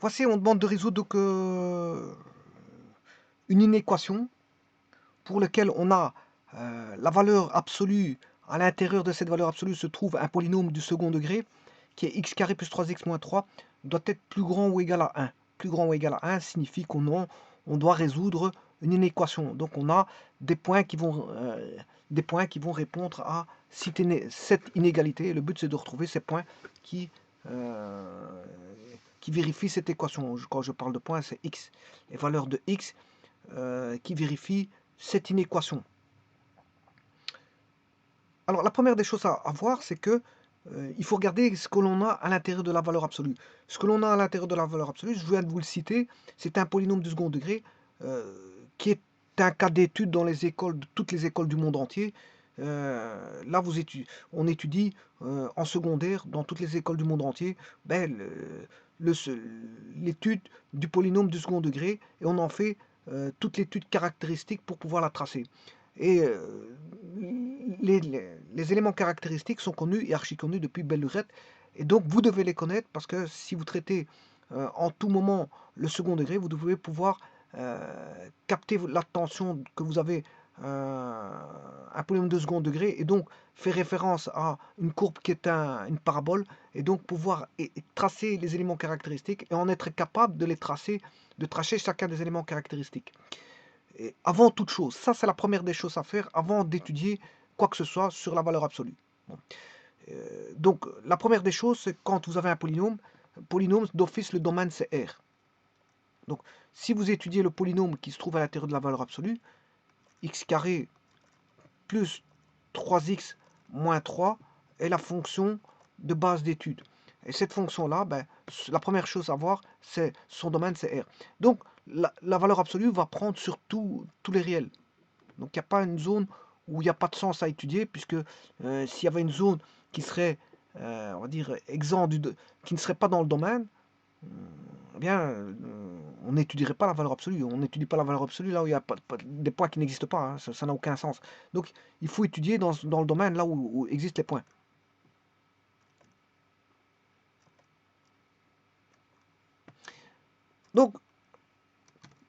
Voici, on demande de résoudre donc, une inéquation pour laquelle on a la valeur absolue. À l'intérieur de cette valeur absolue se trouve un polynôme du second degré qui est x carré plus 3x moins 3 doit être plus grand ou égal à 1. Plus grand ou égal à 1 signifie qu'on doit résoudre une inéquation. Donc on a des points qui vont répondre à cette inégalité. Le but c'est de retrouver ces points euh, qui vérifient cette équation. Quand je parle de points, c'est x. Les valeurs de x qui vérifient cette inéquation. Alors la première des choses à voir, c'est que il faut regarder ce que l'on a à l'intérieur de la valeur absolue. Ce que l'on a à l'intérieur de la valeur absolue, je viens de vous le citer, c'est un polynôme du second degré qui est un cas d'étude dans les écoles, toutes les écoles du monde entier. Là, on étudie en secondaire dans toutes les écoles du monde entier ben, l'étude du polynôme du second degré et on en fait toute l'étude caractéristique pour pouvoir la tracer. Et les éléments caractéristiques sont connus et archi connus depuis belle lurette. Et donc vous devez les connaître parce que si vous traitez en tout moment le second degré, vous devez pouvoir capter l'attention que vous avez un polynôme de second degré et donc faire référence à une courbe qui est une parabole et donc pouvoir tracer les éléments caractéristiques et en être capable de les tracer, de tracer chacun des éléments caractéristiques. Et avant toute chose, ça c'est la première des choses à faire avant d'étudier quoi que ce soit sur la valeur absolue. Bon. Donc la première des choses, c'est quand vous avez un polynôme d'office le domaine c'est R. Donc si vous étudiez le polynôme qui se trouve à l'intérieur de la valeur absolue, x carré plus 3x moins 3 est la fonction de base d'étude. Et cette fonction-là, ben, la première chose à voir, c'est son domaine, c'est R. Donc la valeur absolue va prendre sur tous les réels. Donc il n'y a pas une zone où il n'y a pas de sens à étudier, puisque s'il y avait une zone qui serait, on va dire, qui ne serait pas dans le domaine, eh bien, on n'étudierait pas la valeur absolue. On n'étudie pas la valeur absolue là où il y a des points qui n'existent pas. Hein. Ça n'a aucun sens. Donc il faut étudier dans le domaine là où existent les points. Donc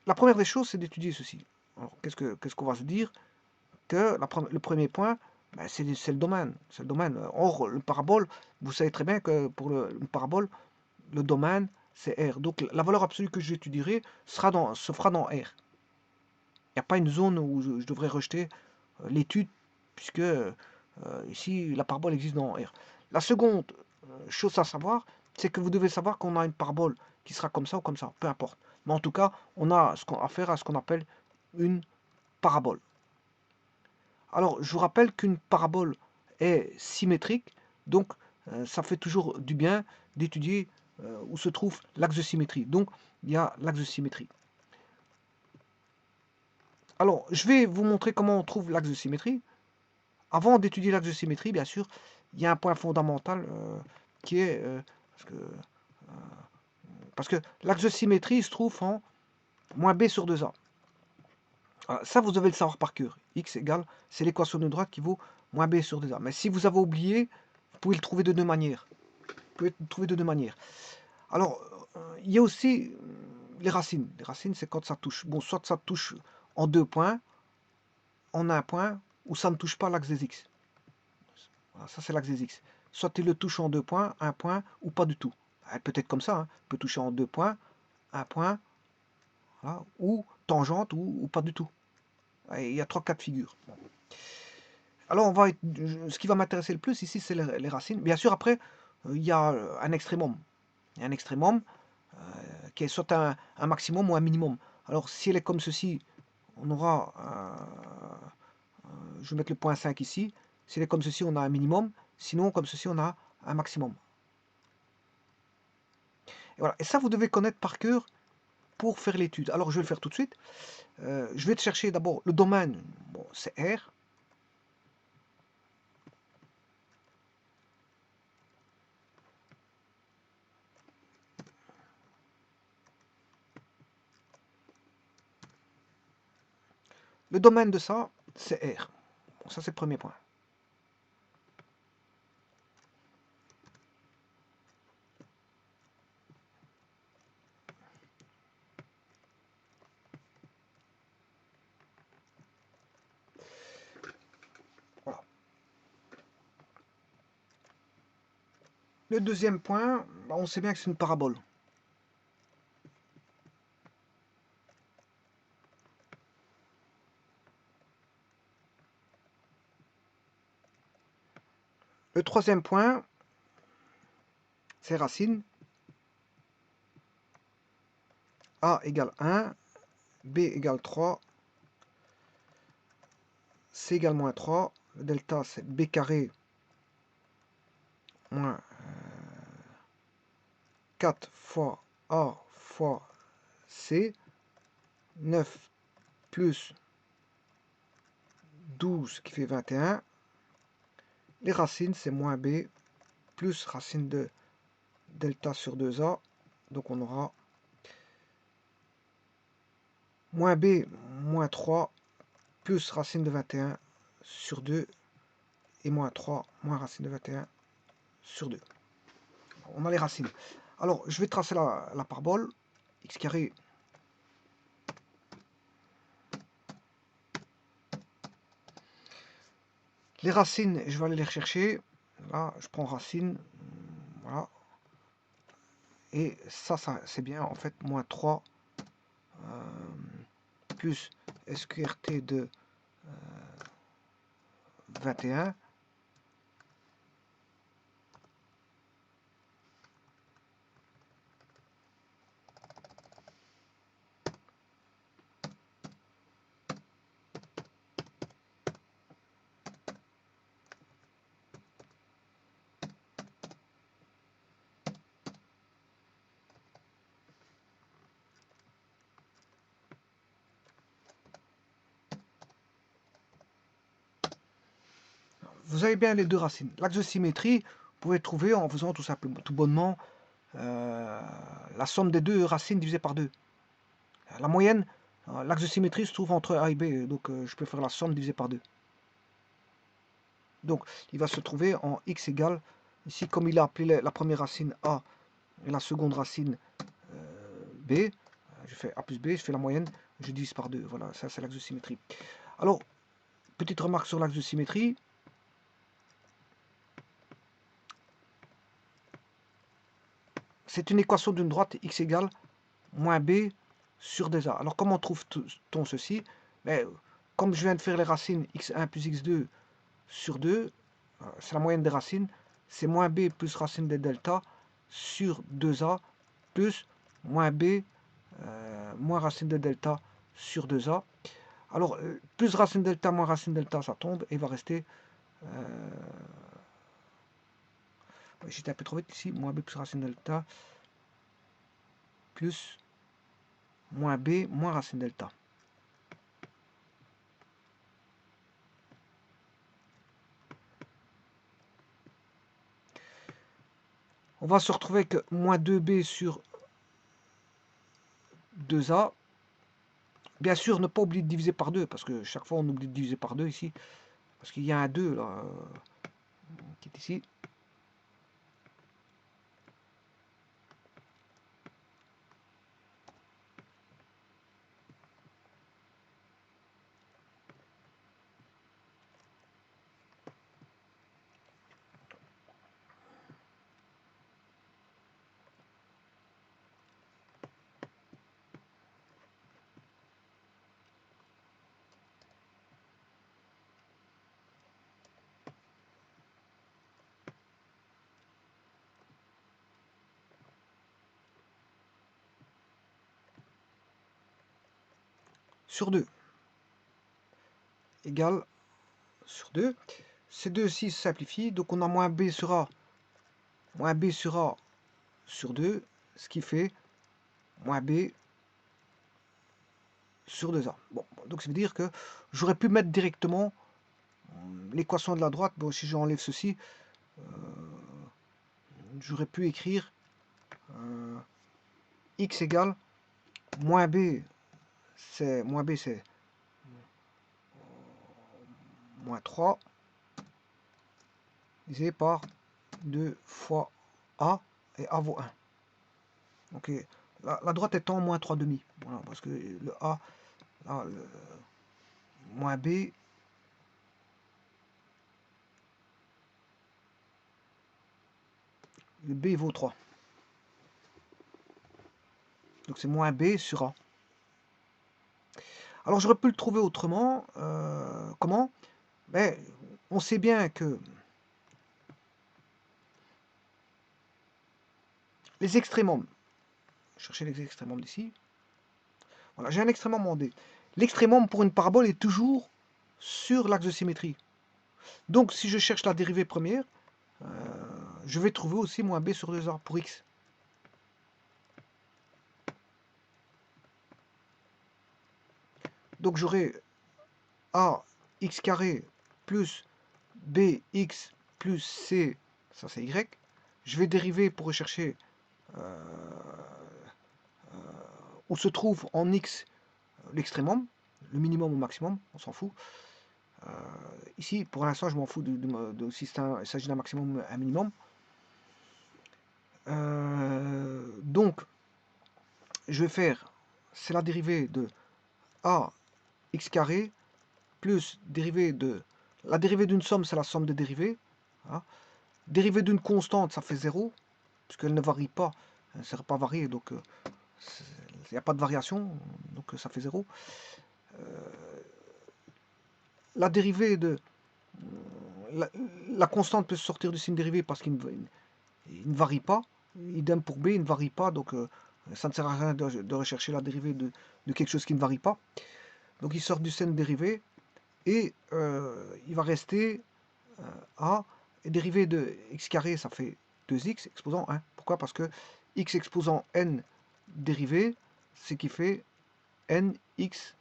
la première des choses, c'est d'étudier ceci. Alors qu'est-ce qu'on va se dire? Que le premier point, ben, c'est le domaine. C'est le domaine. Or, le parabole, vous savez très bien que pour une parabole, le domaine, c'est R. Donc la valeur absolue que j'étudierai se fera dans R. Il n'y a pas une zone où je devrais rejeter l'étude, puisque ici, la parabole existe dans R. La seconde chose à savoir, c'est que vous devez savoir qu'on a une parabole qui sera comme ça ou comme ça, peu importe. Mais en tout cas, on a affaire à ce qu'on appelle une parabole. Alors, je vous rappelle qu'une parabole est symétrique, donc ça fait toujours du bien d'étudier où se trouve l'axe de symétrie. Donc, il y a l'axe de symétrie. Alors, je vais vous montrer comment on trouve l'axe de symétrie. Avant d'étudier l'axe de symétrie, bien sûr, il y a un point fondamental qui est... parce que l'axe de symétrie se trouve en moins b sur 2a. Ça, vous devez le savoir par cœur. X égale, c'est l'équation de droite qui vaut moins b sur 2a. Mais si vous avez oublié, vous pouvez le trouver de deux manières. Vous pouvez le trouver de deux manières. Alors, il y a aussi les racines. Les racines, c'est quand ça touche. Bon, soit ça touche en 2 points, en 1 point, ou ça ne touche pas l'axe des x. Voilà, ça, c'est l'axe des x. Soit il le touche en 2 points, 1 point, ou pas du tout. Peut-être comme ça, hein. Il peut toucher en 2 points, 1 point, voilà, ou tangente, ou pas du tout. Il y a 3 cas de figure. Alors, ce qui va m'intéresser le plus ici, c'est les racines. Bien sûr, après, il y a un extrémum. Il y a un extrémum qui est soit un maximum ou un minimum. Alors, si elle est comme ceci, on aura, je vais mettre le point 5 ici. Si elle est comme ceci, on a un minimum. Sinon, comme ceci, on a un maximum. Et voilà. Et ça, vous devez connaître par cœur pour faire l'étude. Alors, je vais le faire tout de suite. Je vais chercher d'abord le domaine. Bon, c'est R. Le domaine de ça, c'est R. Bon, ça, c'est le premier point. Le deuxième point, on sait bien que c'est une parabole. Le troisième point, c'est racine. A égale 1, B égale 3, C égale moins 3. Le delta, c'est B carré moins 4 fois A fois C. 9 plus 12 qui fait 21. Les racines, c'est moins B plus racine de delta sur 2A. Donc on aura moins B moins 3 plus racine de 21 sur 2 et moins 3 moins racine de 21 sur 2. On a les racines. Alors, je vais tracer la parabole. X carré les racines, je vais aller les rechercher. Là, je prends racine. Voilà. Et ça c'est bien. En fait, moins 3 plus SQRT de 21. Vous avez bien les deux racines. L'axe de symétrie, vous pouvez trouver en faisant tout simplement, tout bonnement, la somme des deux racines divisée par 2. La moyenne, l'axe de symétrie se trouve entre A et B, donc je peux faire la somme divisée par 2. Donc il va se trouver en x égale, ici comme il a appelé la première racine A et la seconde racine B, je fais A plus B, je fais la moyenne, je divise par 2. Voilà, ça c'est l'axe de symétrie. Alors, petite remarque sur l'axe de symétrie. C'est une équation d'une droite x égale moins b sur 2a. Alors comment trouve-t-on ceci? Comme je viens de faire les racines x1 plus x2 sur 2, c'est la moyenne des racines, c'est moins b plus racine de delta sur 2a plus moins b moins racine de delta sur 2a. Alors, plus racine delta moins racine delta, ça tombe et il va rester... J'étais un peu trop vite ici, moins b plus racine delta plus moins b moins racine delta. On va se retrouver avec moins 2b sur 2a. Bien sûr, ne pas oublier de diviser par 2, parce que chaque fois on oublie de diviser par 2 ici. Parce qu'il y a un 2 là, qui est ici. Sur 2 égale sur 2. Ces deux-ci se simplifient, donc on a moins b sur a sur 2, ce qui fait moins b sur 2a. Bon, donc ça veut dire que j'aurais pu mettre directement l'équation de la droite. Bon, si j'enlève ceci, j'aurais pu écrire x égale moins b, c'est moins 3 divisé par 2 fois a, et a vaut 1. Donc la droite étant moins 3 demi. Voilà, parce que le a, là, moins b, Le b vaut 3. Donc c'est moins b sur a. Alors j'aurais pu le trouver autrement. Comment? Ben, on sait bien que les extrémums, chercher les extrémums d'ici. Voilà, j'ai un extrémum en D. L'extrémum pour une parabole est toujours sur l'axe de symétrie. Donc si je cherche la dérivée première, je vais trouver aussi moins b sur 2a pour x. Donc j'aurai ax carré plus bx plus c, ça c'est y. Je vais dériver pour rechercher où se trouve en x l'extrémum, le minimum ou maximum, on s'en fout. Ici, pour l'instant, je m'en fous de si il s'agit d'un maximum ou un minimum. Donc, je vais faire, c'est la dérivée de ax carré plus dérivée de... La dérivée d'une somme, c'est la somme des dérivées. Hein. Dérivée d'une constante, ça fait 0, puisqu'elle ne varie pas. Elle ne sert pas variée, donc il n'y a pas de variation, donc ça fait 0. La dérivée de... La constante peut sortir du signe dérivé parce qu'il ne varie pas. Idem pour b, il ne varie pas, donc ça ne sert à rien de rechercher la dérivée de quelque chose qui ne varie pas. Donc il sort du signe dérivé et il va rester a. Et dérivée de x carré, ça fait 2x exposant 1. Pourquoi? Parce que x exposant n dérivé, c'est qui fait nx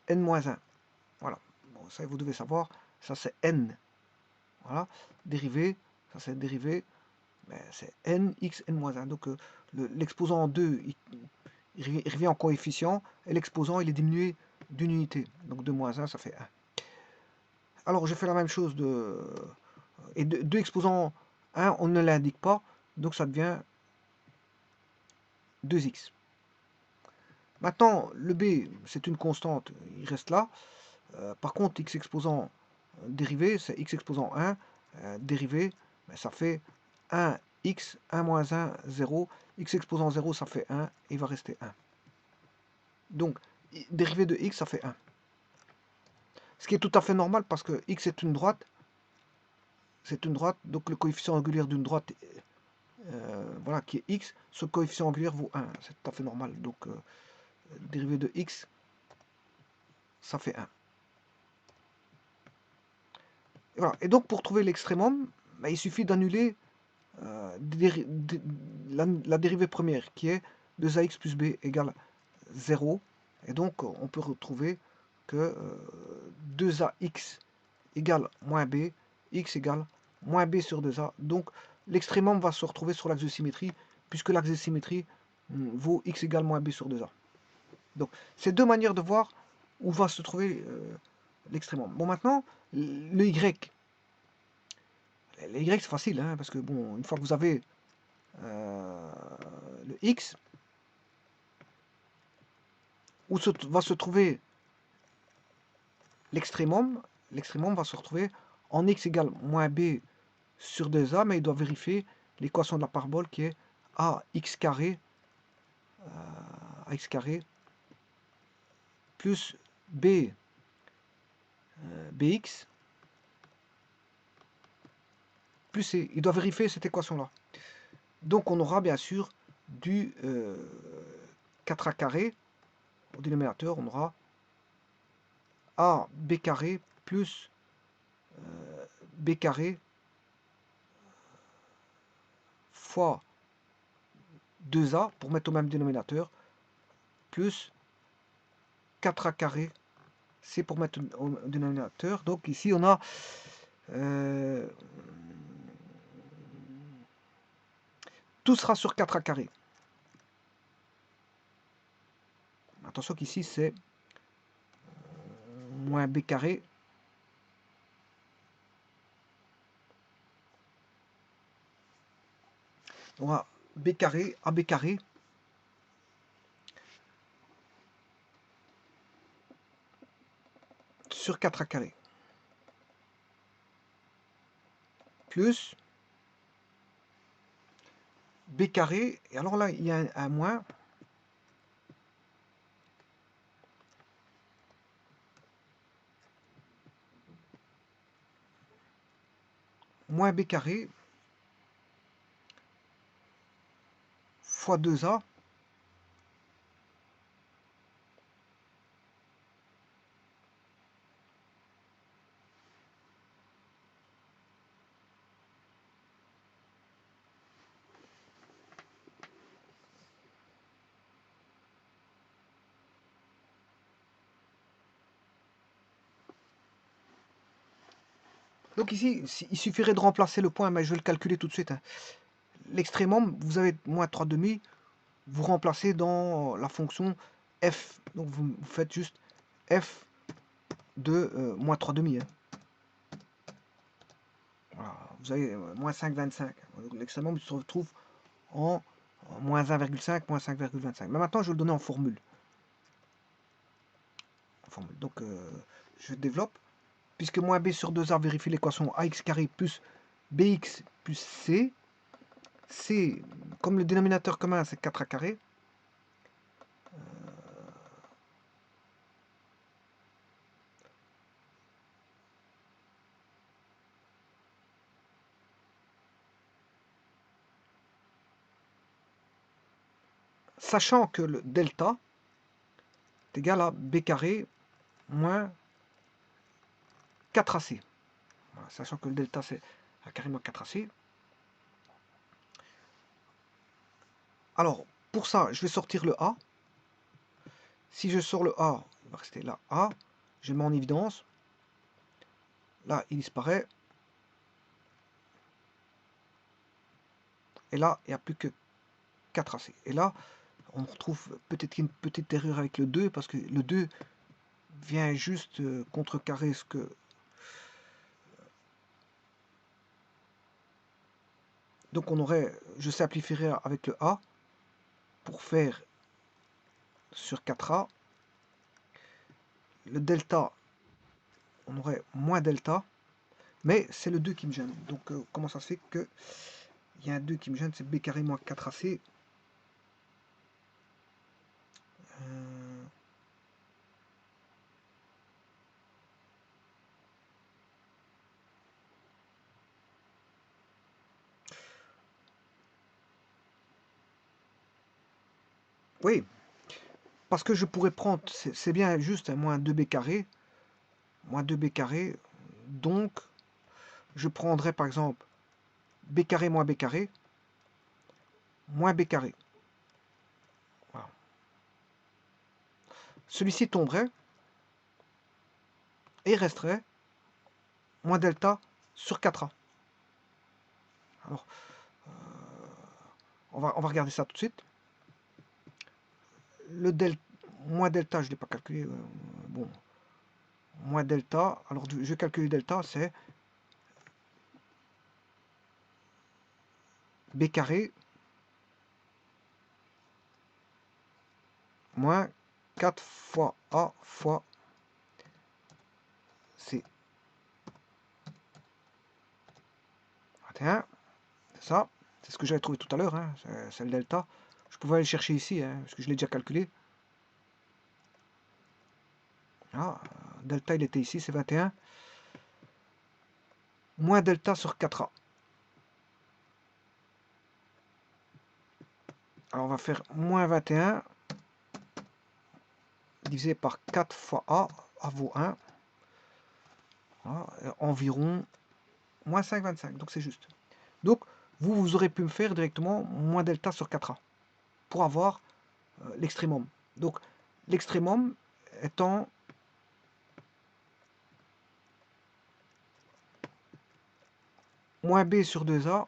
n moins 1. Voilà. Bon, ça, vous devez savoir. Ça, c'est n. Voilà. Dérivé, ça c'est dérivé. Ben, c'est nx n-1. Donc l'exposant en 2, il revient en coefficient. Et l'exposant, il est diminué d'une unité. Donc 2 moins 1, ça fait 1. Alors je fais la même chose de... Et 2 exposant 1, on ne l'indique pas. Donc ça devient 2x. Maintenant, le b, c'est une constante, il reste là. Par contre, x exposant dérivé, c'est x exposant 1. Dérivé, ben, ça fait 1x, 1 moins 1, 0. X exposant 0, ça fait 1, et il va rester 1. Donc, dérivé de x, ça fait 1. Ce qui est tout à fait normal parce que x est une droite. C'est une droite, donc le coefficient angulaire d'une droite, voilà, qui est x, ce coefficient angulaire vaut 1. C'est tout à fait normal. Donc, dérivé de x, ça fait 1. Et, voilà. Et donc, pour trouver l'extrémum, ben, il suffit d'annuler la dérivée première, qui est 2ax plus b égale 0. Et donc, on peut retrouver que 2ax égale moins b, x égale moins b sur 2a. Donc, l'extrémum va se retrouver sur l'axe de symétrie, puisque l'axe de symétrie vaut x égale moins b sur 2a. Donc, c'est deux manières de voir où va se trouver l'extrémum. Bon, maintenant, le y. Le y, c'est facile, hein, parce que, bon, une fois que vous avez le x, où va se trouver l'extrémum, l'extrémum va se retrouver en x égale moins b sur 2a, mais il doit vérifier l'équation de la parabole qui est ax carré, plus b bx plus c. Il doit vérifier cette équation-là. Donc on aura bien sûr du 4a carré. Au dénominateur, on aura ab carré plus b carré fois 2a, pour mettre au même dénominateur, plus 4a carré, c'est pour mettre au dénominateur. Donc ici on a tout sera sur 4a carré. Attention qu'ici c'est moins b carré. On a b carré, ab carré, sur 4a carré. Plus b carré, et alors là, il y a un moins. Moins b carré fois 2a Donc ici, il suffirait de remplacer le point, mais je vais le calculer tout de suite, hein. L'extrémum, vous avez moins 3 demi, vous remplacez dans la fonction f. Donc vous faites juste f de moins 3 demi, hein. Voilà, vous avez moins 5,25. L'extrémum se retrouve en moins 1,5, moins 5,25. Mais maintenant, je vais le donner en formule. Donc, je développe. Puisque moins b sur 2a vérifie l'équation ax carré plus bx plus c. C, comme le dénominateur commun, c'est 4a carré. Sachant que le delta est égal à b carré moins 4ac. Voilà, sachant que le delta c'est a carré moins 4ac. Alors, pour ça, je vais sortir le a. Si je sors le a, il va rester là a. Je mets en évidence. Là, il disparaît. Et là, il n'y a plus que 4ac. Et là, on retrouve peut-être une petite erreur avec le 2, parce que le 2 vient juste contrecarrer ce que... Donc on aurait, je simplifierai avec le a pour faire sur 4a. Le delta, on aurait moins delta, mais c'est le 2 qui me gêne. Donc comment ça se fait que il y a un 2 qui me gêne, c'est b carré moins 4ac. Oui, parce que je pourrais prendre, c'est bien juste un moins 2b carré, moins 2b carré, donc je prendrais par exemple b carré moins b carré, moins b carré. Voilà. Celui-ci tomberait, et il resterait moins delta sur 4a. Alors, on va regarder ça tout de suite. Le moins delta, je ne l'ai pas calculé. Bon, moins delta. Alors, je vais calculer delta, c'est b carré moins 4 fois a fois c. 21, c'est ça. C'est ce que j'avais trouvé tout à l'heure, hein. C'est le delta. Je pouvais aller le chercher ici, hein, parce que je l'ai déjà calculé. Ah, delta, il était ici, c'est 21. Moins delta sur 4a. Alors, on va faire moins 21 divisé par 4 fois a vaut 1. Voilà, environ moins 5,25. Donc, c'est juste. Donc, vous aurez pu me faire directement moins delta sur 4a pour avoir l'extrémum. Donc, l'extrémum étant moins b sur 2a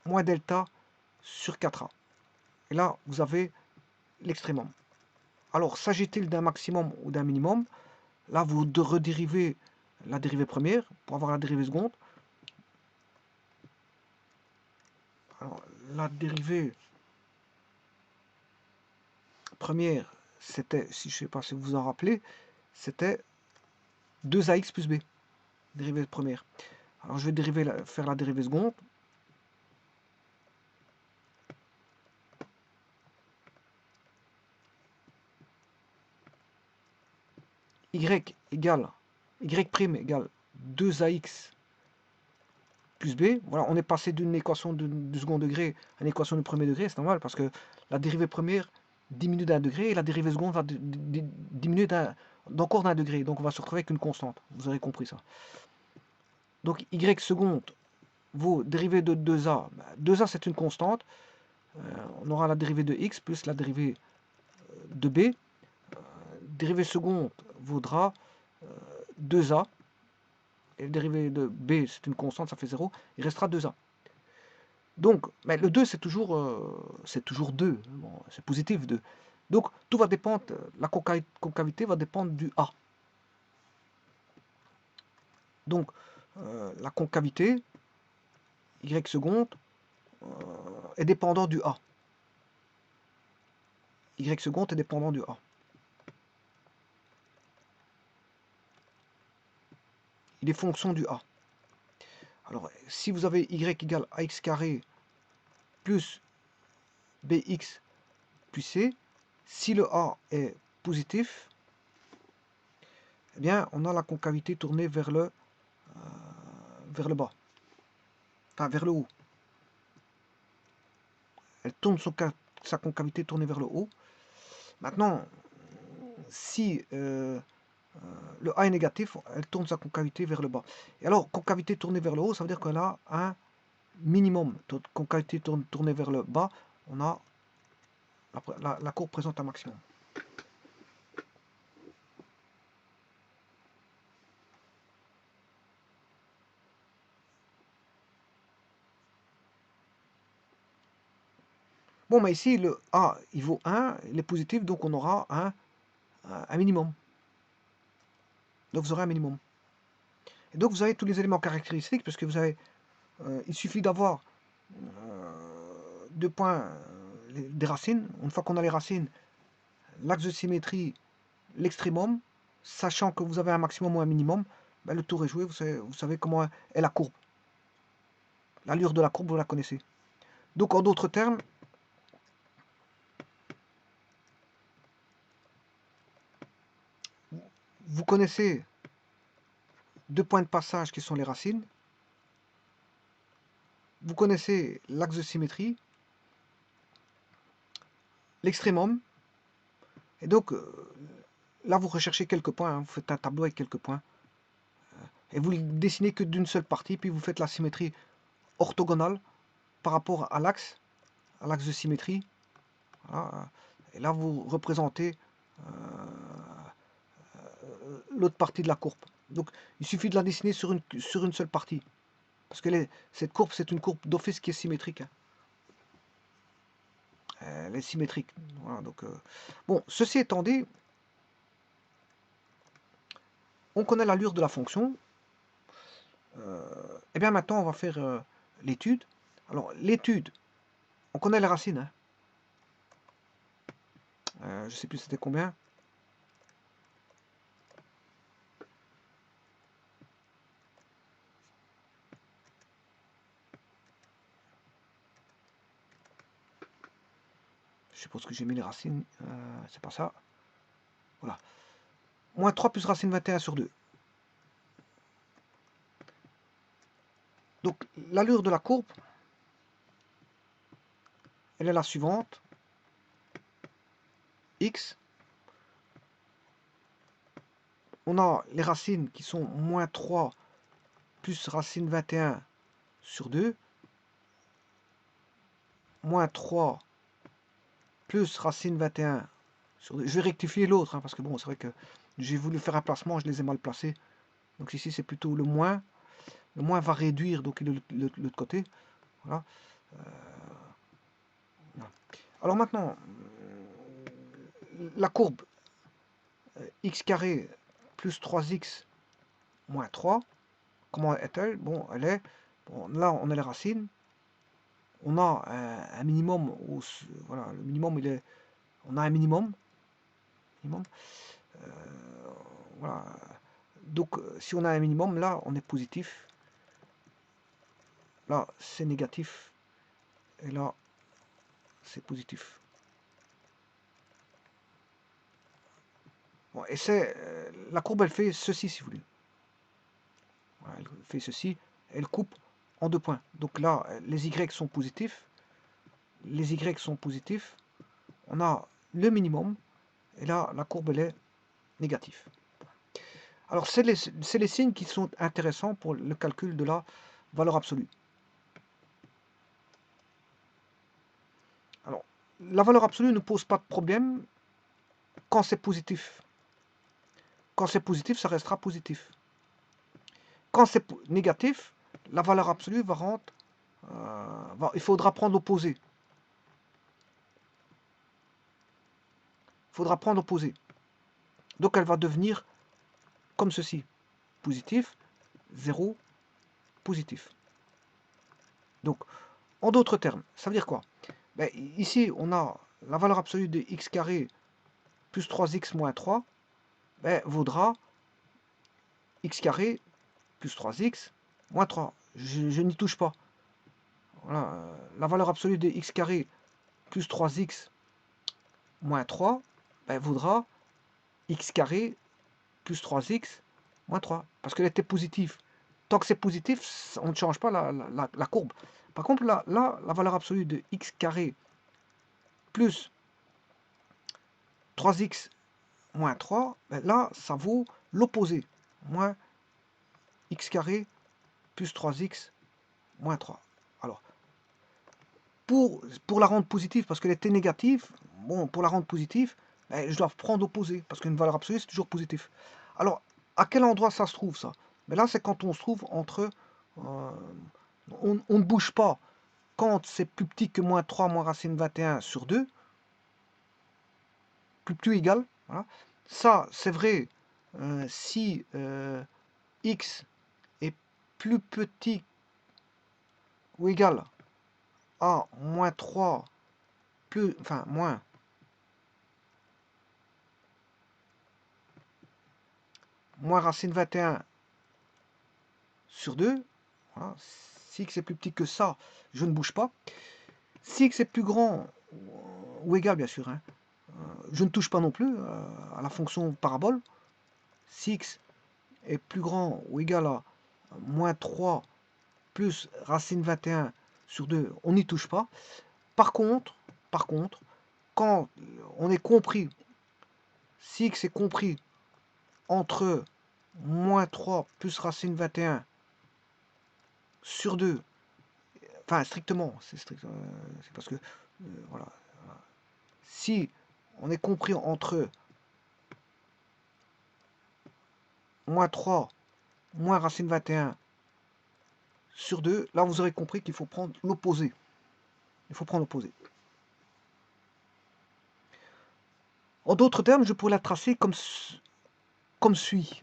moins delta sur 4a. Et là, vous avez l'extrémum. Alors, s'agit-il d'un maximum ou d'un minimum? Là, vous redérivez la dérivée première pour avoir la dérivée seconde. Alors, la dérivée première, c'était, si je ne sais pas si vous vous en rappelez, c'était 2ax plus b, dérivée première. Alors, je vais faire la dérivée seconde. y égale, y' égale 2ax plus b. Voilà, on est passé d'une équation du second degré à une équation du premier degré, c'est normal, parce que la dérivée première diminue d'un degré, et la dérivée seconde va diminuer d'encore d'un degré. Donc on va se retrouver avec une constante. Vous avez compris ça. Donc y seconde vaut dérivée de 2a. 2a, c'est une constante. On aura la dérivée de x plus la dérivée de b. Dérivée seconde vaudra 2a. Et la dérivée de b, c'est une constante, ça fait 0. Il restera 2a. Donc, mais le 2, c'est toujours 2. Bon, c'est positif 2. Donc, tout va dépendre, la concavité va dépendre du A. Donc, la concavité, y seconde, est dépendant du A. Y seconde est dépendant du A. Il est fonction du A. Alors, si vous avez y égale ax carré plus bx plus c, si le A est positif, eh bien, on a la concavité tournée vers le bas, enfin vers le haut. Elle tourne sa concavité tournée vers le haut. Maintenant, si le A est négatif, elle tourne sa concavité vers le bas. Et alors, concavité tournée vers le haut, ça veut dire qu'elle a un minimum. Concavité tournée vers le bas, on a la courbe présente un maximum. Bon, mais ici, le A, il vaut 1, il est positif, donc on aura un minimum. Donc vous aurez un minimum. Et donc vous avez tous les éléments caractéristiques, parce que vous avez, il suffit d'avoir deux points, des racines. Une fois qu'on a les racines, l'axe de symétrie, l'extrémum, sachant que vous avez un maximum ou un minimum, ben le tour est joué, vous savez comment est la courbe. L'allure de la courbe, vous la connaissez. Donc en d'autres termes, vous connaissez deux points de passage qui sont les racines. Vous connaissez l'axe de symétrie, l'extrémum. Et donc, là, vous recherchez quelques points. Hein, vous faites un tableau avec quelques points. Et vous ne dessinez que d'une seule partie, puis vous faites la symétrie orthogonale par rapport à l'axe de symétrie. Voilà. Et là, vous représentez l'autre partie de la courbe. Donc, il suffit de la dessiner sur une seule partie. Parce que cette courbe, c'est une courbe d'office qui est symétrique. Hein. Elle est symétrique. Voilà, donc, bon, ceci étant dit, on connaît l'allure de la fonction. Et bien maintenant, on va faire l'étude. Alors, l'étude, on connaît les racines. Hein. Je ne sais plus c'était combien. Je suppose que j'ai mis les racines. C'est pas ça. Voilà. Moins 3 plus racine 21 sur 2. Donc, l'allure de la courbe, elle est la suivante. X. On a les racines qui sont moins 3 plus racine 21 sur 2. Moins 3 plus racine 21 sur 2. Je vais rectifier l'autre, hein, parce que bon, c'est vrai que j'ai voulu faire un placement, je les ai mal placés. Donc ici, c'est plutôt le moins. Le moins va réduire, donc il est de l'autre côté. Voilà. Voilà. Alors maintenant, la courbe x carré plus 3x moins 3, comment est-elle? Bon, elle est, bon, là on a les racines, on a un minimum, voilà, le minimum il est, on a un minimum, voilà. Donc si on a un minimum, là on est positif, là c'est négatif, et là c'est positif. Bon, et c'est la courbe, elle fait ceci, si vous voulez. Voilà, elle fait ceci, elle coupe en 2 points. Donc là, les Y sont positifs. Les Y sont positifs. On a le minimum. Et là, la courbe, elle est négative. Alors, c'est les signes qui sont intéressants pour le calcul de la valeur absolue. Alors, la valeur absolue ne pose pas de problème quand c'est positif. Quand c'est positif, ça restera positif. Quand c'est négatif, la valeur absolue va rendre... il faudra prendre l'opposé. Il faudra prendre l'opposé. Donc, elle va devenir comme ceci. Positif, 0, positif. Donc, en d'autres termes, ça veut dire quoi? Ben, ici, on a la valeur absolue de x carré plus 3x moins 3 ben, vaudra x carré plus 3x moins 3. Je n'y touche pas. Voilà, la valeur absolue de x carré plus 3x moins 3 ben, vaudra x carré plus 3x moins 3. Parce qu'elle était positive. Tant que c'est positif, on ne change pas la courbe. Par contre, là, la valeur absolue de x carré plus 3x moins 3, ben là, ça vaut l'opposé. Moins x carré plus 3x moins 3. Alors, pour la rendre positive, parce qu'elle était négative, bon, pour la rendre positive, ben, je dois prendre l'opposé, parce qu'une valeur absolue, c'est toujours positif. Alors, à quel endroit ça se trouve, ça? Ben là, c'est quand on se trouve entre... on ne bouge pas quand c'est plus petit que moins 3 moins racine 21 sur 2, plus petit ou égal. Voilà. Ça, c'est vrai si x est plus petit ou égal à moins 3 plus, enfin, moins racine 21 sur 2. Voilà. Si x est plus petit que ça, je ne bouge pas. Si x est plus grand ou égal, bien sûr, hein, je ne touche pas non plus à la fonction parabole. Si x est plus grand ou égal à moins 3 plus racine 21 sur 2, on n'y touche pas. Par contre, quand on est compris, si x est compris entre moins 3 plus racine 21 sur 2, enfin strictement, c'est parce que, voilà, si on est compris entre moins 3 moins racine 21 sur 2, là vous aurez compris qu'il faut prendre l'opposé. Il faut prendre l'opposé. En d'autres termes, je pourrais la tracer comme suit.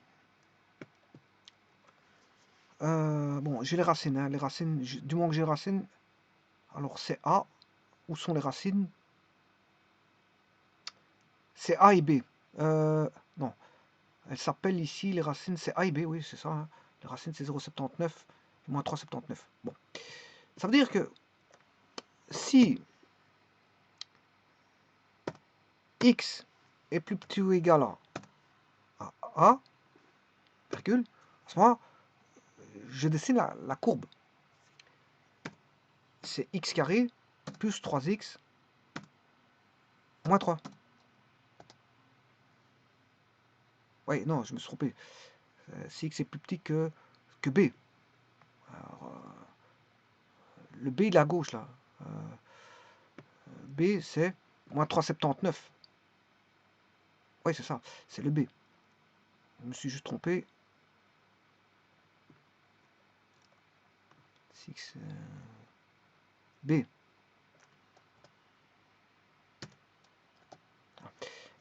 Bon, j'ai les racines. Hein. Les racines, du moment que j'ai les racines, alors c'est A. Où sont les racines? C'est A et B. Non, elles s'appellent ici, les racines, c'est A et B, oui, c'est ça. Hein. Les racines, c'est 0,79 et moins 3,79. Bon, ça veut dire que si x est plus petit ou égal à A, virgule, à ce moment-là, je dessine la courbe. C'est x carré plus 3x moins 3. Oui, non, je me suis trompé. Si x est plus petit que B. Alors, le B, il est à gauche, là. B, c'est moins 3,79. Oui, c'est ça. C'est le B. Je me suis juste trompé. 6, B.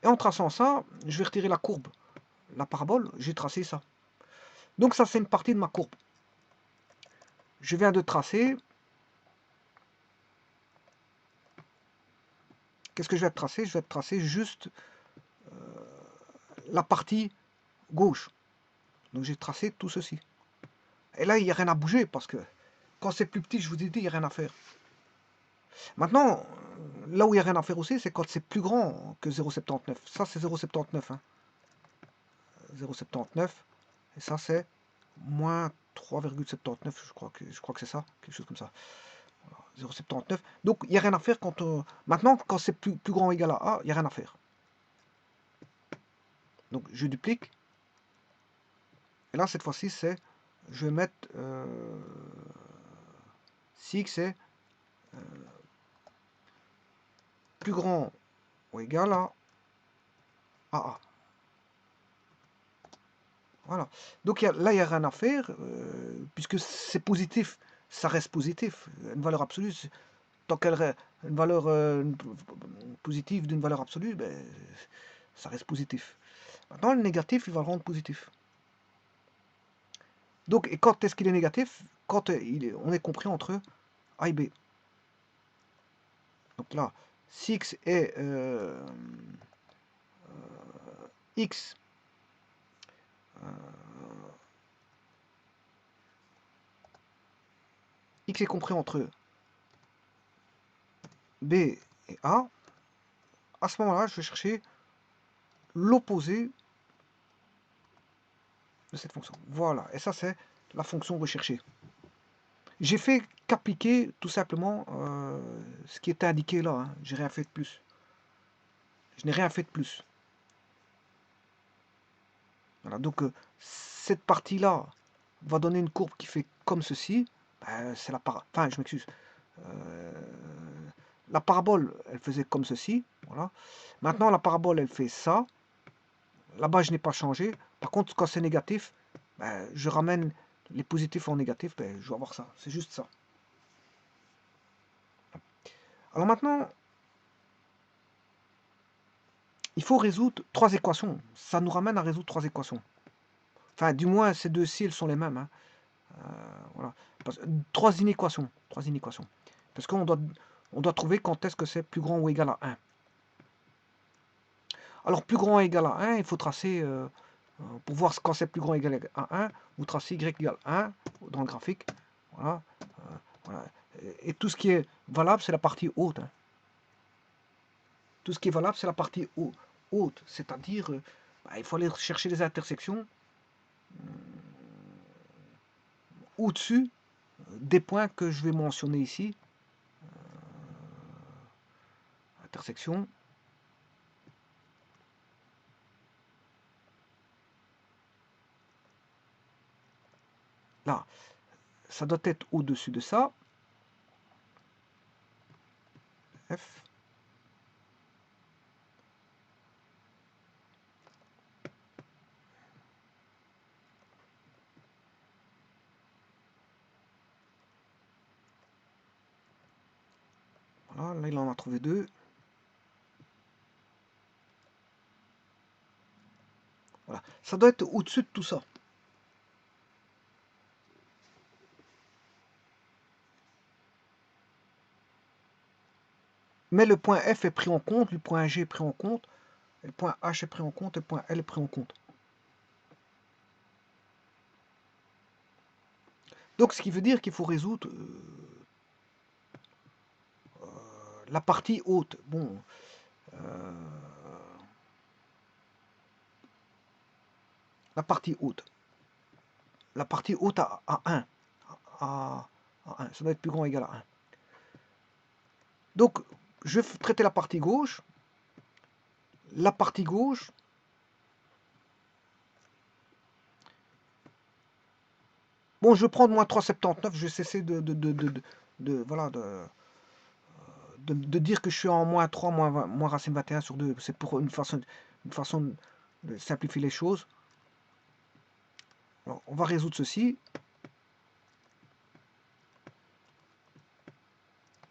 Et en traçant ça, je vais retirer la courbe. La parabole, j'ai tracé ça. Donc ça, c'est une partie de ma courbe. Je viens de tracer. Qu'est-ce que je vais tracer? Je vais tracer juste la partie gauche. Donc j'ai tracé tout ceci. Et là, il n'y a rien à bouger parce que quand c'est plus petit, je vous ai dit, il n'y a rien à faire. Maintenant, là où il n'y a rien à faire aussi, c'est quand c'est plus grand que 0,79. Ça, c'est 0,79. Hein. 0,79. Et ça, c'est moins 3,79. Je crois que c'est ça. Quelque chose comme ça. 0,79. Donc, il n'y a rien à faire quand on... Maintenant, quand c'est plus grand ou égal à A, il n'y a rien à faire. Donc, je duplique. Et là, cette fois-ci, c'est... Je vais mettre... si x est plus grand ou égal à AA. Voilà. Donc là, il n'y a rien à faire, puisque c'est positif, ça reste positif. Une valeur absolue, tant qu'elle reste une valeur positive d'une valeur absolue, ben, ça reste positif. Maintenant, le négatif, il va le rendre positif. Donc, et quand est-ce qu'il est négatif? Quand on est compris entre A et B. Donc là, si x est x x est compris entre B et A, à ce moment-là, je vais chercher l'opposé de cette fonction. Voilà, et ça c'est la fonction recherchée. J'ai fait qu'appliquer tout simplement ce qui était indiqué là. Hein. J'ai rien fait de plus. Je n'ai rien fait de plus. Voilà, donc cette partie-là va donner une courbe qui fait comme ceci. Ben, c'est la enfin, je m'excuse. La parabole, elle faisait comme ceci. Voilà. Maintenant, la parabole, elle fait ça. Là-bas, je n'ai pas changé. Par contre, quand c'est négatif, ben, je ramène les positifs en négatif. Ben, je vais avoir ça. C'est juste ça. Alors maintenant, il faut résoudre 3 équations. Ça nous ramène à résoudre 3 équations. Enfin, du moins, ces deux-ci, elles sont les mêmes. Hein. Voilà. 3 inéquations. 3 inéquations. Parce qu'on doit trouver quand est-ce que c'est plus grand ou égal à 1. Alors, plus grand ou égal à 1, il faut tracer, pour voir quand c'est plus grand ou égal à 1, vous tracez y égale 1 dans le graphique. Voilà. Voilà. Et tout ce qui est valable, c'est la partie haute. Hein. Tout ce qui est valable, c'est la partie haute. C'est-à-dire, il faut aller chercher les intersections au-dessus des points que je vais mentionner ici. Intersection. Là, ça doit être au-dessus de ça. F. Voilà, là il en a trouvé 2. Voilà. Ça doit être au-dessus de tout ça. Mais le point F est pris en compte, le point G est pris en compte, le point H est pris en compte, et le point L est pris en compte. Donc ce qui veut dire qu'il faut résoudre la partie haute. Bon, la partie haute. La partie haute à 1. À 1. Ça doit être plus grand ou égal à 1. Donc, je vais traiter la partie gauche. La partie gauche, bon, je vais prendre moins 3,79. Je vais cesser voilà, de dire que je suis en moins 3, moins racine 21 sur 2. C'est pour une façon de simplifier les choses. Alors, on va résoudre ceci.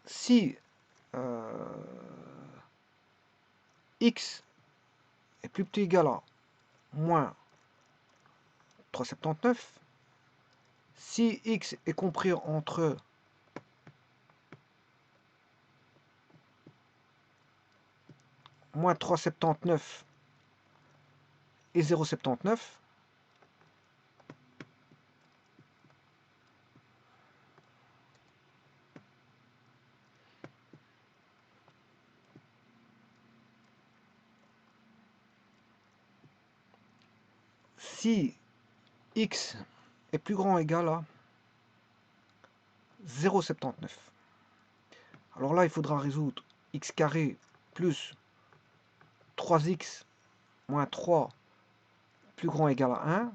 Si x est plus petit ou égal à moins 3,79, si x est compris entre moins 3,79 et 0,79, si x est plus grand ou égal à 0,79. Alors là, il faudra résoudre x carré plus 3x moins 3 plus grand ou égal à 1,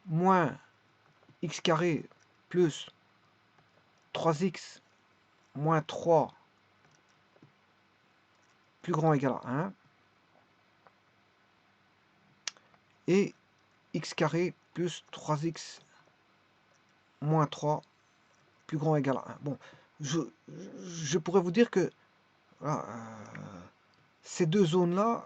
moins x carré plus 3x moins 3 plus grand ou égal à 1, et x carré plus 3x moins 3 plus grand ou égal à 1. Bon, je pourrais vous dire que voilà, ces deux zones-là,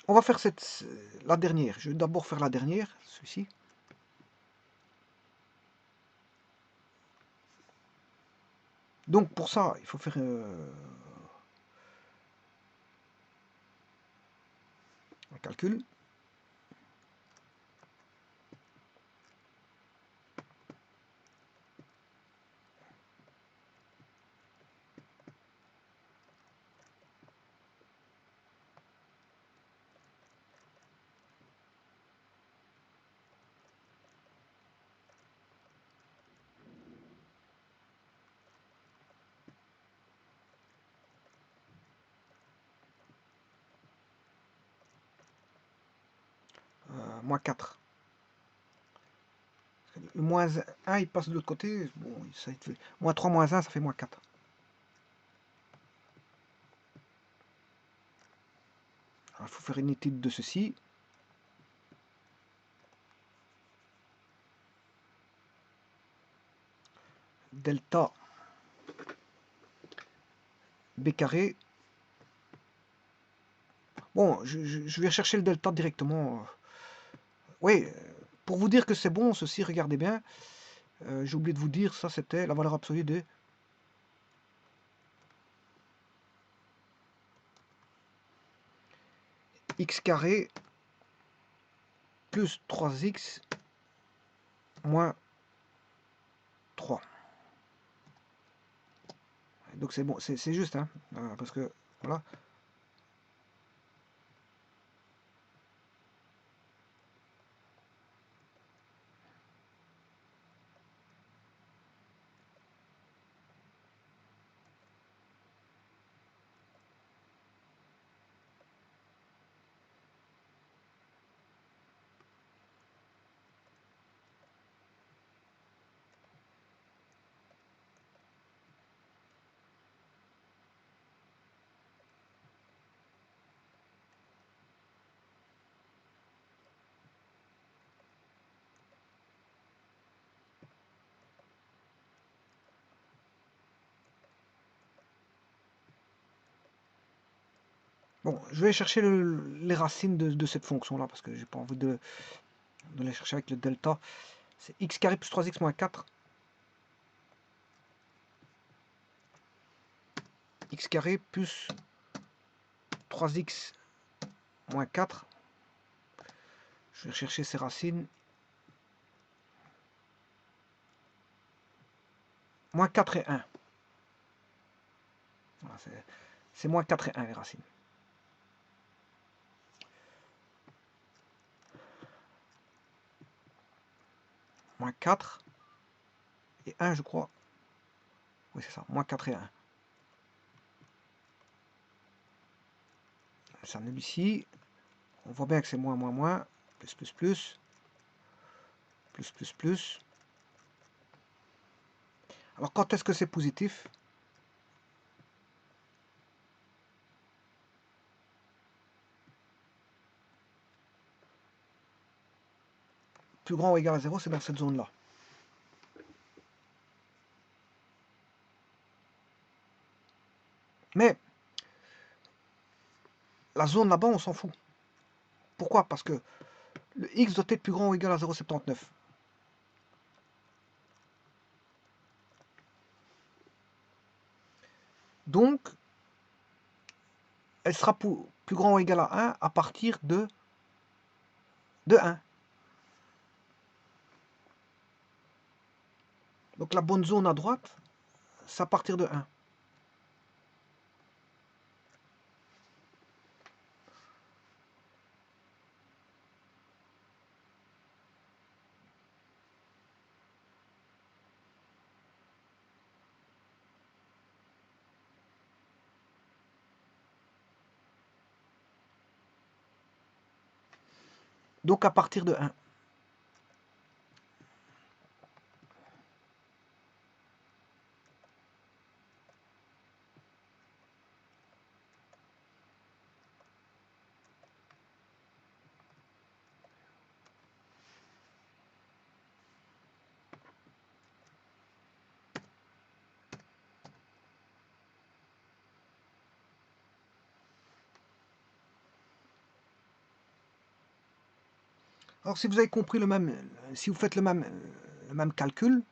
on va faire la dernière. Je vais d'abord faire la dernière, ceci. Donc pour ça, il faut faire un calcul. Moins 4. Le moins 1, il passe de l'autre côté. Bon, ça fait moins 3, moins 1, ça fait moins 4. Alors, il faut faire une étude de ceci. Delta b carré. Bon, je vais chercher le delta directement. Oui, pour vous dire que c'est bon, ceci, regardez bien. J'ai oublié de vous dire, ça c'était la valeur absolue de x carré plus 3x moins 3. Donc c'est bon, c'est juste, hein, parce que, voilà. Bon, je vais chercher les racines de cette fonction-là, parce que j'ai pas envie de les chercher avec le delta. C'est x carré plus 3x moins 4. X carré plus 3x moins 4. Je vais chercher ces racines. Moins 4 et 1. Voilà, c'est moins 4 et 1 les racines. Moins 4 et 1, je crois. Oui, c'est ça. Moins 4 et 1. Ça annule ici. On voit bien que c'est moins, moins, moins. Plus, plus, plus. Plus, plus, plus. Alors, quand est-ce que c'est positif? Plus grand ou égal à 0, c'est dans cette zone-là. Mais, la zone là-bas, on s'en fout. Pourquoi? Parce que le x doit être plus grand ou égal à 0,79. Donc, elle sera plus grand ou égal à 1 à partir de 1. Donc la bonne zone à droite, c'est à partir de 1. Donc à partir de 1. Alors si vous avez compris si vous faites le même calcul,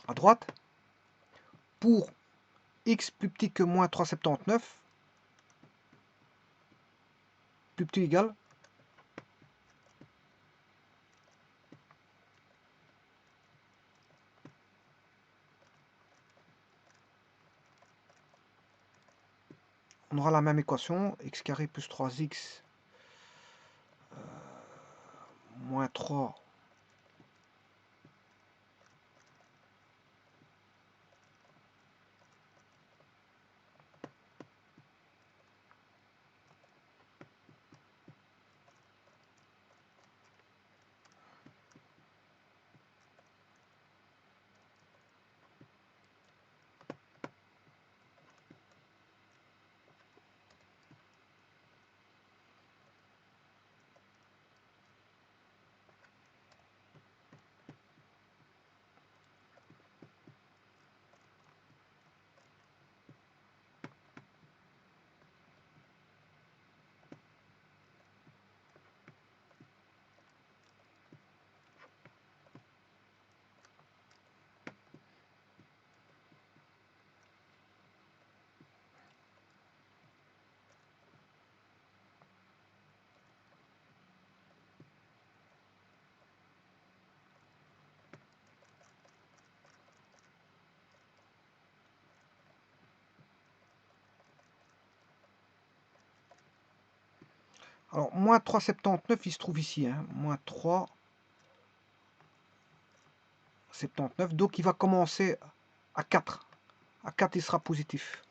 à droite, pour x plus petit que moins 3,79, plus petit ou égal, on aura la même équation, x carré plus 3x moins 3 Alors, moins 3,79, il se trouve ici. Hein, moins 3,79. Donc, il va commencer à 4. À 4, il sera positif.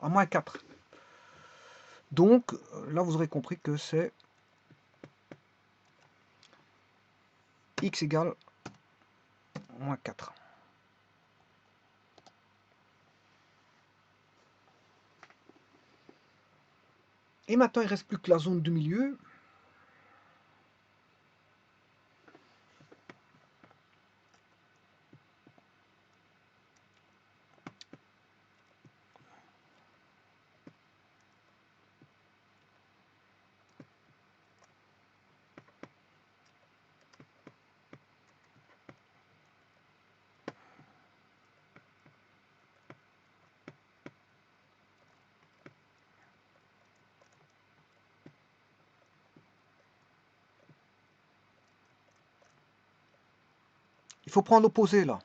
À moins 4. Donc, là, vous aurez compris que c'est x égale moins 4. Et maintenant, il ne reste plus que la zone du milieu. Il faut prendre l'opposé, là.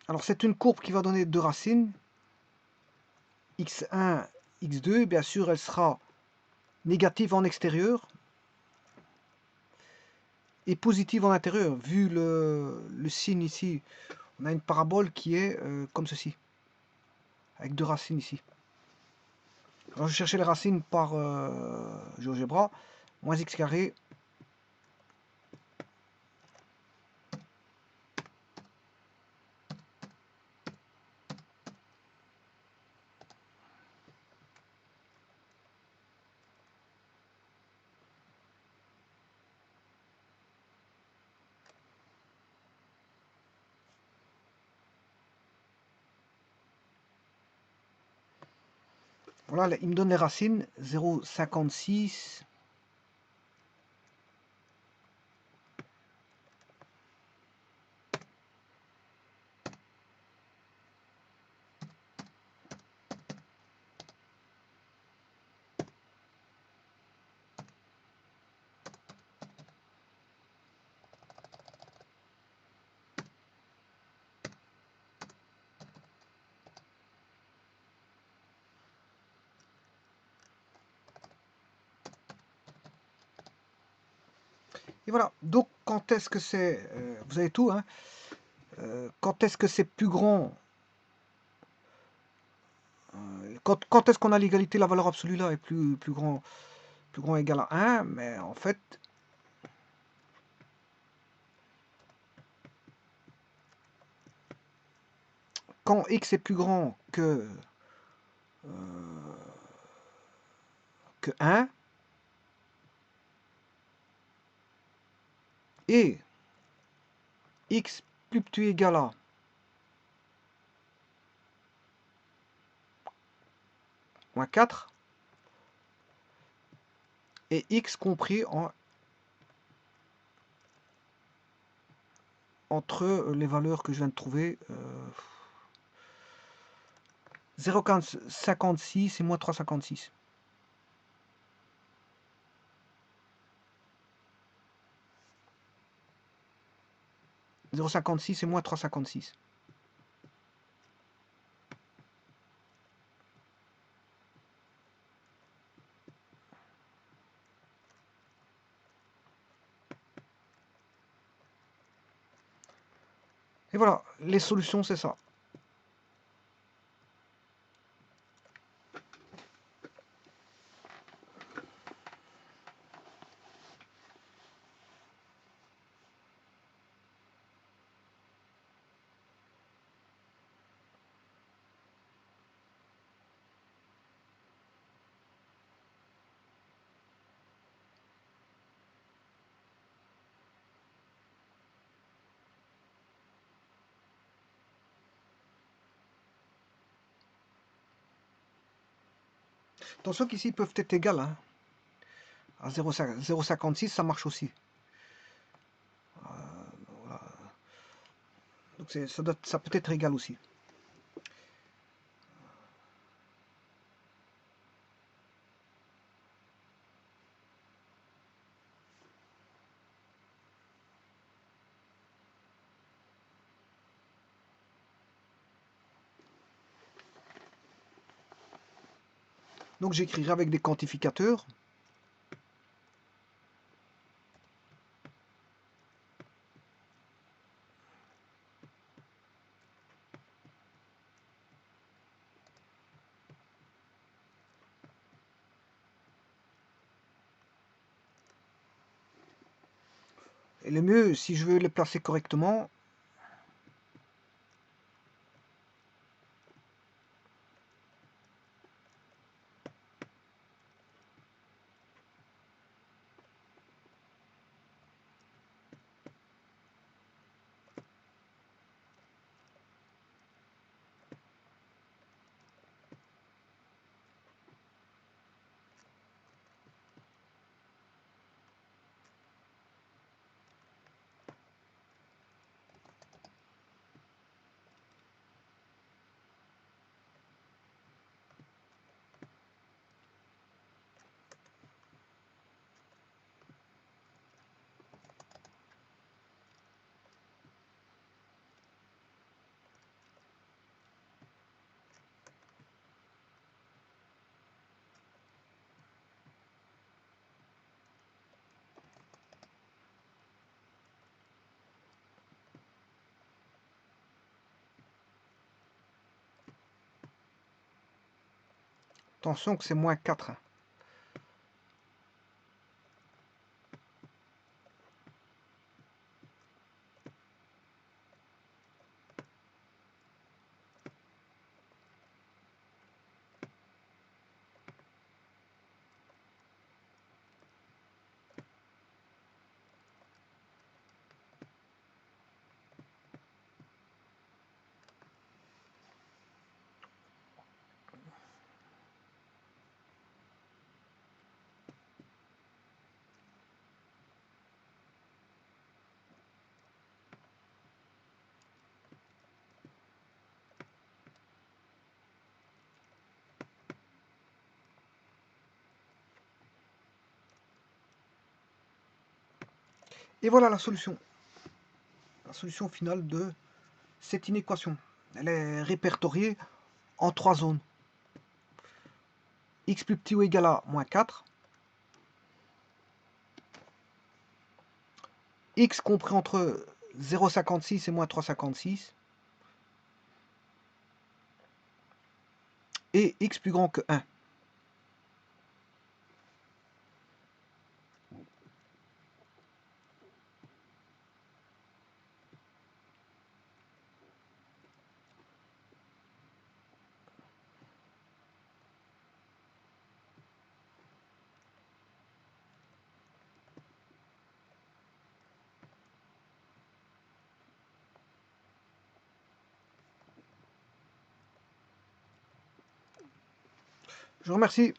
Alors, c'est une courbe qui va donner deux racines. x1, x2, bien sûr, elle sera négative en extérieur. est positive en intérieur. Vu le signe ici, on a une parabole qui est comme ceci, avec deux racines ici. Alors je cherchais les racines par GeoGebra, moins x carré. Voilà, il me donne les racines, 0,56. Et voilà, donc quand est-ce que c'est, vous avez tout, hein, quand est-ce que c'est plus grand, quand est-ce qu'on a l'égalité, la valeur absolue là est plus grand égal à 1, mais en fait, quand x est plus grand que 1, et x plus petit égal à moins 4, et x compris entre les valeurs que je viens de trouver, 0,56 et moins 3,56. 0,56 et moins 3,56. Et voilà, les solutions, c'est ça. Attention qu'ici, ils peuvent être égales, hein. À 0,56, ça marche aussi. Voilà. Donc ça peut être égal aussi. Donc j'écrirai avec des quantificateurs. Et le mieux, si je veux les placer correctement, Attention que c'est moins 4. Et voilà la solution. La solution finale de cette inéquation. Elle est répertoriée en 3 zones. X plus petit ou égal à moins 4. X compris entre 0,56 et moins 3,56. Et X plus grand que 1. Je vous remercie.